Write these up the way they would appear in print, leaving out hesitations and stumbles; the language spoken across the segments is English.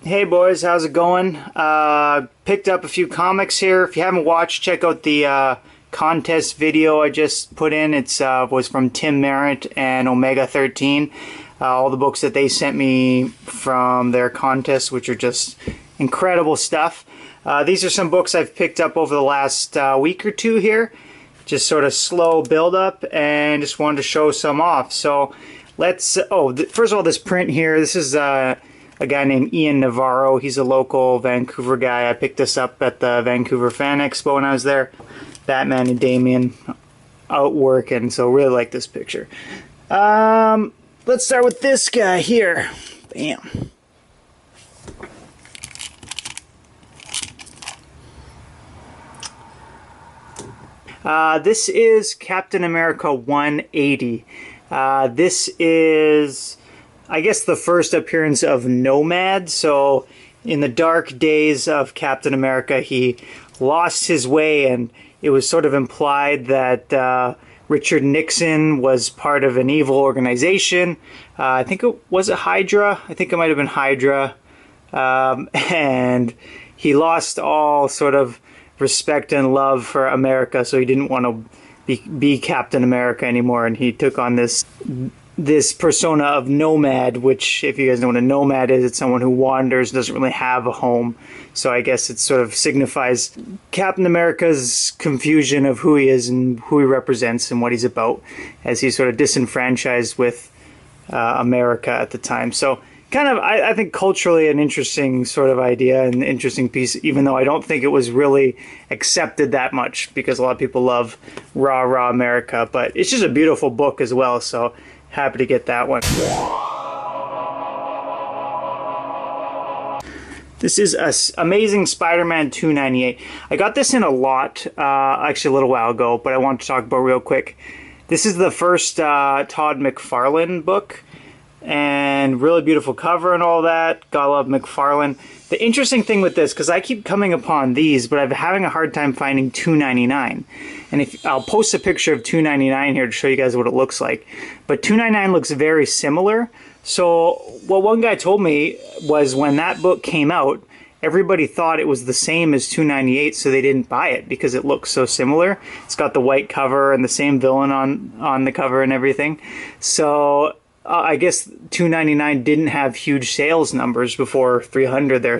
Hey boys, how's it going? Picked up a few comics here. If you haven't watched, check out the contest video I just put in. It's was from Tim Merritt and Omega 13. All the books that they sent me from their contest, which are just incredible stuff. These are some books I've picked up over the last week or two here. Just sort of slow build up, and just wanted to show some off. So let's, first of all, this print here, this is a guy named Ian Navarro. He's a local Vancouver guy. I picked this up at the Vancouver Fan Expo when I was there. Batman and Damien out working, so really like this picture. Let's start with this guy here. Bam. This is Captain America 180. This is, I guess, the first appearance of Nomad. So in the dark days of Captain America, he lost his way, and it was sort of implied that Richard Nixon was part of an evil organization. I think it was Hydra. I think it might have been Hydra. And he lost all sort of respect and love for America, so he didn't want to be Captain America anymore, and he took on this persona of Nomad, which, if you guys know what a nomad is, it's someone who wanders, doesn't really have a home. So I guess it sort of signifies Captain America's confusion of who he is and who he represents and what he's about, as he's sort of disenfranchised with America at the time. So kind of, I think, culturally an interesting sort of idea and interesting piece, even though I don't think it was really accepted that much, because a lot of people love rah America. But it's just a beautiful book as well, so happy to get that one. This is Amazing Spider-Man 298. I got this in a lot, actually a little while ago, but I want to talk about real quick. This is the first Todd McFarlane book, and really beautiful cover and all that. Gotta love McFarlane. The interesting thing with this, because I keep coming upon these, but I'm having a hard time finding 299. And if I'll post a picture of 299 here to show you guys what it looks like. But 299 looks very similar. So what one guy told me was when that book came out, everybody thought it was the same as 298, so they didn't buy it because it looks so similar. It's got the white cover and the same villain on the cover and everything. So I guess 299 didn't have huge sales numbers before 300 there.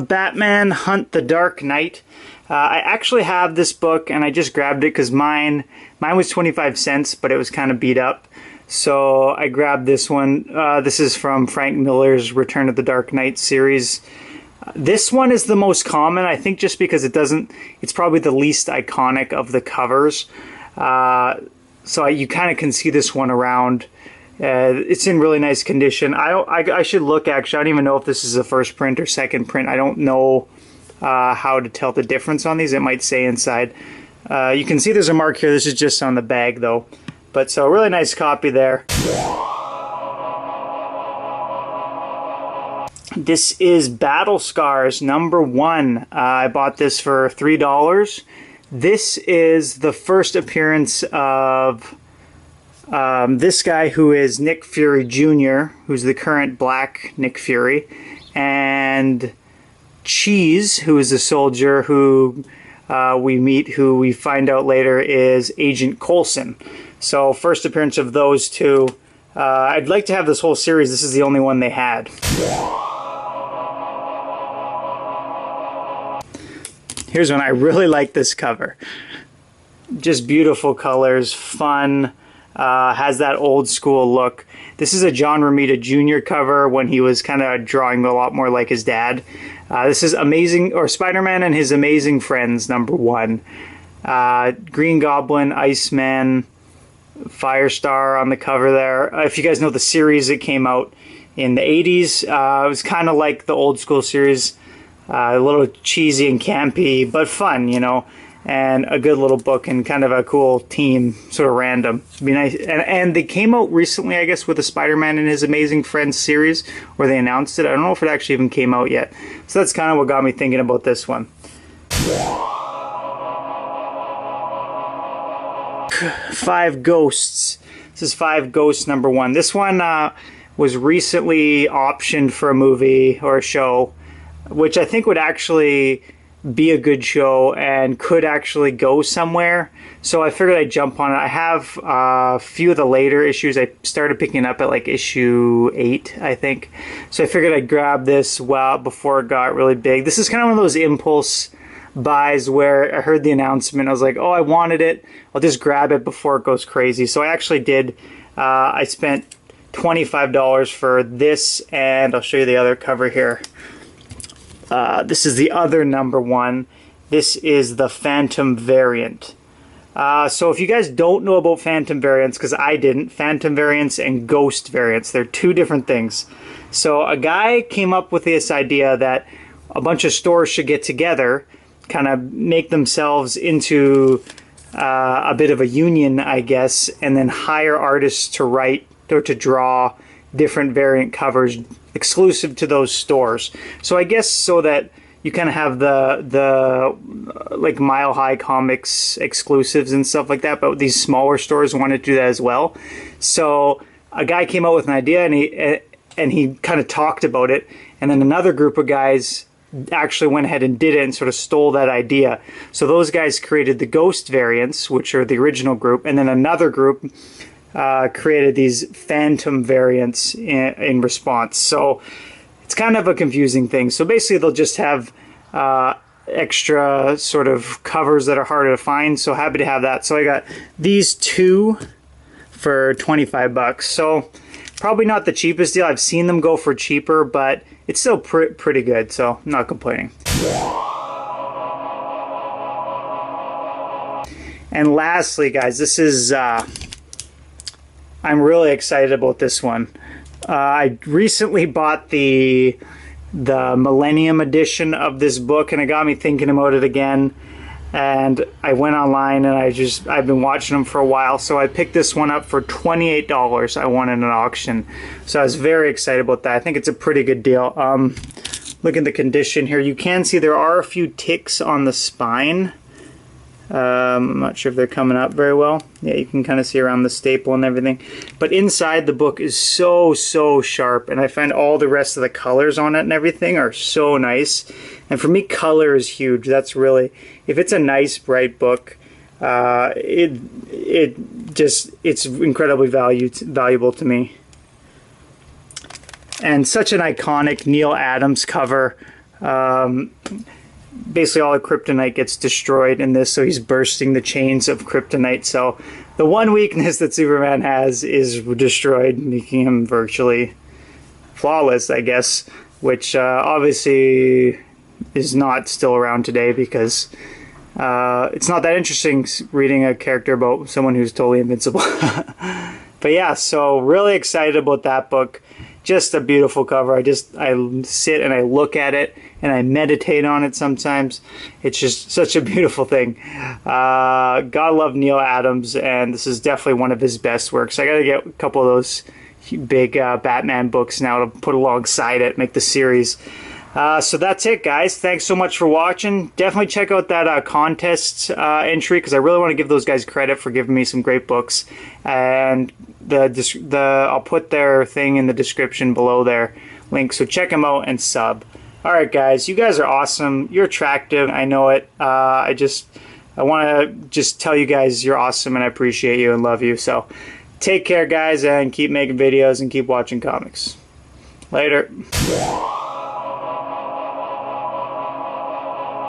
Batman Hunt the Dark Knight. I actually have this book, and I just grabbed it because mine was 25 cents, but it was kind of beat up. So I grabbed this one. This is from Frank Miller's Return of the Dark Knight series. This one is the most common, I think, just because it's probably the least iconic of the covers. So you kind of can see this one around. It's in really nice condition. I should look, actually. I don't even know if this is a first print or second print. I don't know how to tell the difference on these. It might say inside. You can see there's a mark here. This is just on the bag, though. But so, really nice copy there. This is Battle Scars #1. I bought this for $3. This is the first appearance of this guy who is Nick Fury Jr., who's the current Black Nick Fury, and Cheese, who is a soldier who we meet, who we find out later is Agent Coulson. So first appearance of those two. I'd like to have this whole series. This is the only one they had. Here's one. I really like this cover. Just beautiful colors, fun, has that old school look. This is a John Romita Jr. cover when he was kind of drawing a lot more like his dad. This is Spider-Man and His Amazing Friends #1. Green Goblin, Iceman, Firestar on the cover there. If you guys know the series, it came out in the 80s. It was kind of like the old school series. A little cheesy and campy, but fun, you know, and a good little book and kind of a cool team, sort of random. It'd be nice. And they came out recently, I guess, with the Spider-Man and His Amazing Friends series, where they announced it. I don't know if it actually even came out yet. So that's kind of what got me thinking about this one. 5 Ghosts. This is 5 Ghosts #1. This one was recently optioned for a movie or a show, which I think would actually be a good show and could actually go somewhere. So I figured I'd jump on it. I have a few of the later issues. I started picking up at like issue 8, I think. So I figured I'd grab this before it got really big. This is kind of one of those impulse buys where I heard the announcement. I was like, oh, I wanted it. I'll just grab it before it goes crazy. So I actually did. I spent $25 for this, and I'll show you the other cover here. This is the other #1. This is the Phantom variant. So if you guys don't know about Phantom variants, because I didn't, Phantom variants and Ghost variants, they're two different things. So a guy came up with this idea that a bunch of stores should get together, kind of make themselves into a bit of a union, I guess, and then hire artists to write or to draw different variant covers exclusive to those stores. So I guess so that you kind of have the like Mile High Comics exclusives and stuff like that, but these smaller stores wanted to do that as well. So a guy came out with an idea, and he kind of talked about it, and then another group of guys actually went ahead and did it and sort of stole that idea. So those guys created the Ghost variants, which are the original group, and then another group created these Phantom variants in response. So it's kind of a confusing thing. So basically they'll just have extra sort of covers that are harder to find. So happy to have that. So I got these two for 25 bucks. So probably not the cheapest deal. I've seen them go for cheaper, but it's still pretty good. So I'm not complaining. And lastly, guys, this is I'm really excited about this one. I recently bought the Millennium edition of this book, and it got me thinking about it again. And I went online, and I've been watching them for a while, so I picked this one up for $28. I won in an auction, so I was very excited about that. I think it's a pretty good deal. Look at the condition here. You can see there are a few ticks on the spine. I'm not sure if they're coming up very well. Yeah, you can kind of see around the staple and everything. But inside the book is so sharp, and I find all the rest of the colors on it and everything are so nice. And for me, color is huge. That's really, if it's a nice, bright book, it's incredibly valuable to me. And such an iconic Neil Adams cover. Basically all the kryptonite gets destroyed in this, so he's bursting the chains of kryptonite. So the one weakness that Superman has is destroyed, making him virtually flawless, I guess, which obviously is not still around today, because it's not that interesting reading a character about someone who's totally invincible. But yeah, so really excited about that book. Just a beautiful cover. I sit and I look at it and I meditate on it sometimes. It's just such a beautiful thing. Gotta love Neil Adams, and this is definitely one of his best works. I gotta get a couple of those big Batman books now to put alongside it, make the series. So that's it, guys. Thanks so much for watching. Definitely check out that contest entry, because I really want to give those guys credit for giving me some great books. And I'll put their thing in the description below, their link. So check them out and sub. All right, guys. You guys are awesome. You're attractive. I know it. I want to tell you guys you're awesome, and I appreciate you and love you. So take care, guys, and keep making videos and keep watching comics. Later.